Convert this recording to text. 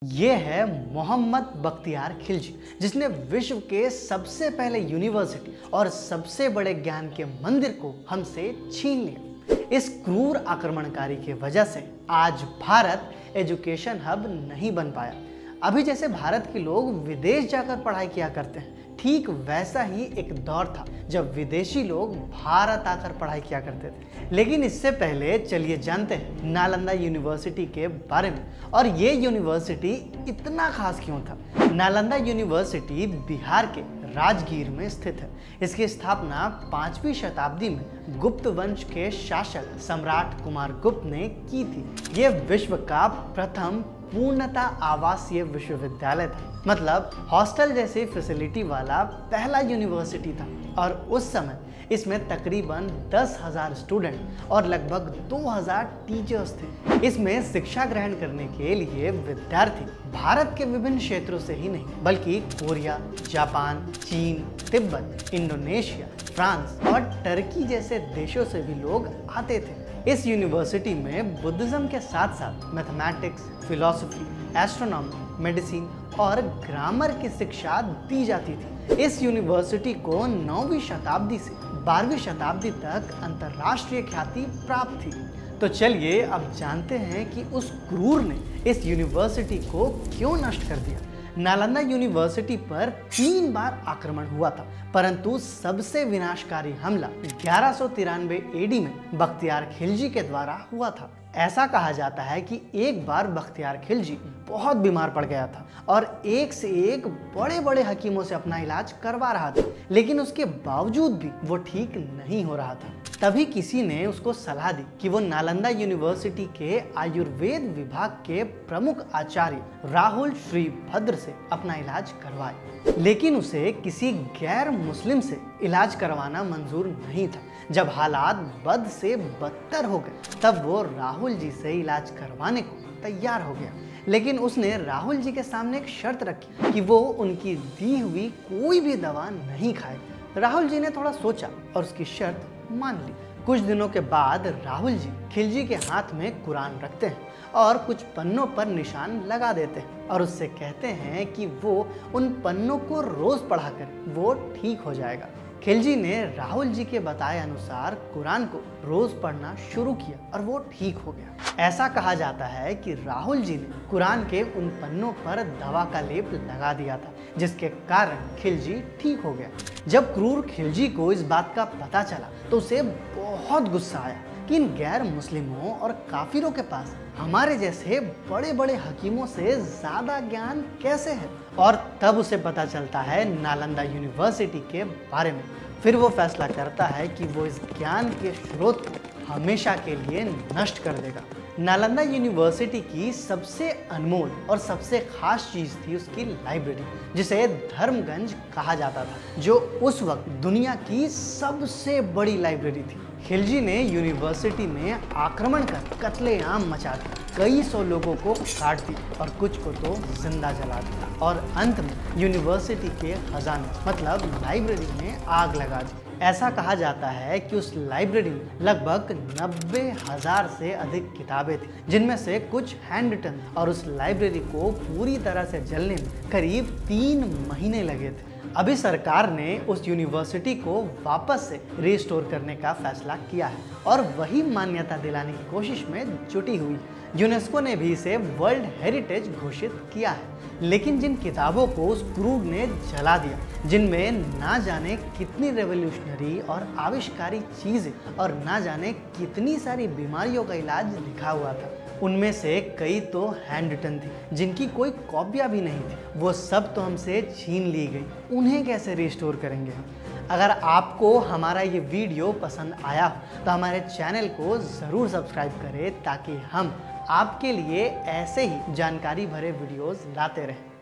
ये है मोहम्मद बख्तियार खिलजी, जिसने विश्व के सबसे पहले यूनिवर्सिटी और सबसे बड़े ज्ञान के मंदिर को हमसे छीन लिया। इस क्रूर आक्रमणकारी की वजह से आज भारत एजुकेशन हब नहीं बन पाया। अभी जैसे भारत के लोग विदेश जाकर पढ़ाई किया करते हैं, ठीक वैसा ही एक दौर था जब विदेशी लोग भारत आकर पढ़ाई किया करते थे। लेकिन इससे पहले चलिए जानते हैं नालंदा यूनिवर्सिटी के बारे में, और ये यूनिवर्सिटी इतना खास क्यों था। नालंदा यूनिवर्सिटी बिहार के राजगीर में स्थित है। इसकी स्थापना 5वीं शताब्दी में गुप्त वंश के शासक सम्राट कुमार गुप्त ने की थी। ये विश्व का प्रथम पूर्णतः आवासीय विश्वविद्यालय था, मतलब हॉस्टल जैसी फैसिलिटी वाला पहला यूनिवर्सिटी था। और उस समय इसमें तकरीबन 10,000 स्टूडेंट और लगभग 2,000 टीचर्स थे। इसमें शिक्षा ग्रहण करने के लिए विद्यार्थी भारत के विभिन्न क्षेत्रों से ही नहीं बल्कि कोरिया, जापान, चीन, तिब्बत, इंडोनेशिया, फ्रांस और टर्की जैसे देशों से भी लोग आते थे। इस यूनिवर्सिटी में बुद्धिज्म के साथ साथ मैथमेटिक्स, फिलॉसफी, एस्ट्रोनॉमी, मेडिसिन और ग्रामर की शिक्षा दी जाती थी। इस यूनिवर्सिटी को 9वीं शताब्दी से 12वीं शताब्दी तक अंतर्राष्ट्रीय ख्याति प्राप्त थी। तो चलिए अब जानते हैं कि उस क्रूर ने इस यूनिवर्सिटी को क्यों नष्ट कर दिया। नालंदा यूनिवर्सिटी पर 3 बार आक्रमण हुआ था, परंतु सबसे विनाशकारी हमला 1193 एडी में बख्तियार खिलजी के द्वारा हुआ था। ऐसा कहा जाता है कि एक बार बख्तियार खिलजी बहुत बीमार पड़ गया था और एक से एक बड़े बड़े हकीमों से अपना इलाज करवा रहा था, लेकिन उसके बावजूद भी वो ठीक नहीं हो रहा था। तभी किसी ने उसको सलाह दी कि वो नालंदा यूनिवर्सिटी के आयुर्वेद विभाग के प्रमुख आचार्य राहुल श्रीभद्र से अपना इलाज करवाए, लेकिन उसे किसी गैर मुस्लिम से इलाज करवाना मंजूर नहीं था। जब हालात बद से बदतर हो गए तब वो राहुल जी से इलाज करवाने को तैयार हो गया, लेकिन उसने राहुल जी के सामने एक शर्त रखी कि वो उनकी दी हुई कोई भी दवा नहीं खाए। राहुल जी ने थोड़ा सोचा और उसकी शर्त मान ली। कुछ दिनों के बाद राहुल जी खिलजी के हाथ में कुरान रखते हैं और कुछ पन्नों पर निशान लगा देते हैं और उससे कहते हैं कि वो उन पन्नों को रोज पढ़ाकर वो ठीक हो जाएगा। खिलजी ने राहुल जी के बताए अनुसार कुरान को रोज पढ़ना शुरू किया और वो ठीक हो गया। ऐसा कहा जाता है कि राहुल जी ने कुरान के उन पन्नों पर दवा का लेप लगा दिया था, जिसके कारण खिलजी ठीक हो गया। जब क्रूर खिलजी को इस बात का पता चला तो उसे बहुत गुस्सा आया कि इन गैर मुस्लिमों और काफिरों के पास हमारे जैसे बड़े बड़े हकीमों से ज्यादा ज्ञान कैसे है। और तब उसे पता चलता है नालंदा यूनिवर्सिटी के बारे में। फिर वो फैसला करता है कि वो इस ज्ञान के स्रोत को हमेशा के लिए नष्ट कर देगा। नालंदा यूनिवर्सिटी की सबसे अनमोल और सबसे खास चीज थी उसकी लाइब्रेरी, जिसे धर्मगंज कहा जाता था, जो उस वक्त दुनिया की सबसे बड़ी लाइब्रेरी थी। खिलजी ने यूनिवर्सिटी में आक्रमण कर कत्लेआम मचा दिया, कई सौ लोगों को काट दिया और कुछ को तो जिंदा जला दिया, और अंत में यूनिवर्सिटी के खजाने मतलब लाइब्रेरी में आग लगा दी। ऐसा कहा जाता है कि उस लाइब्रेरी में लगभग 90,000 से अधिक किताबें थी, जिनमें से कुछ हैंड रिटन, और उस लाइब्रेरी को पूरी तरह से जलने में करीब 3 महीने लगे थे। अभी सरकार ने उस यूनिवर्सिटी को वापस से रिस्टोर करने का फैसला किया है और वही मान्यता दिलाने की कोशिश में जुटी हुई है। यूनेस्को ने भी इसे वर्ल्ड हेरिटेज घोषित किया है, लेकिन जिन किताबों को उस क्रूर ने जला दिया, जिनमें ना जाने कितनी रेवोल्यूशनरी और आविष्कारी चीजें और ना जाने कितनी सारी बीमारियों का इलाज लिखा हुआ था, उनमें से कई तो हैंड रिटन थी जिनकी कोई कॉपियां भी नहीं थी। वो सब तो हमसे छीन ली गई, उन्हें कैसे रिस्टोर करेंगे हम। अगर आपको हमारा ये वीडियो पसंद आया हो तो हमारे चैनल को ज़रूर सब्सक्राइब करें, ताकि हम आपके लिए ऐसे ही जानकारी भरे वीडियोस लाते रहें।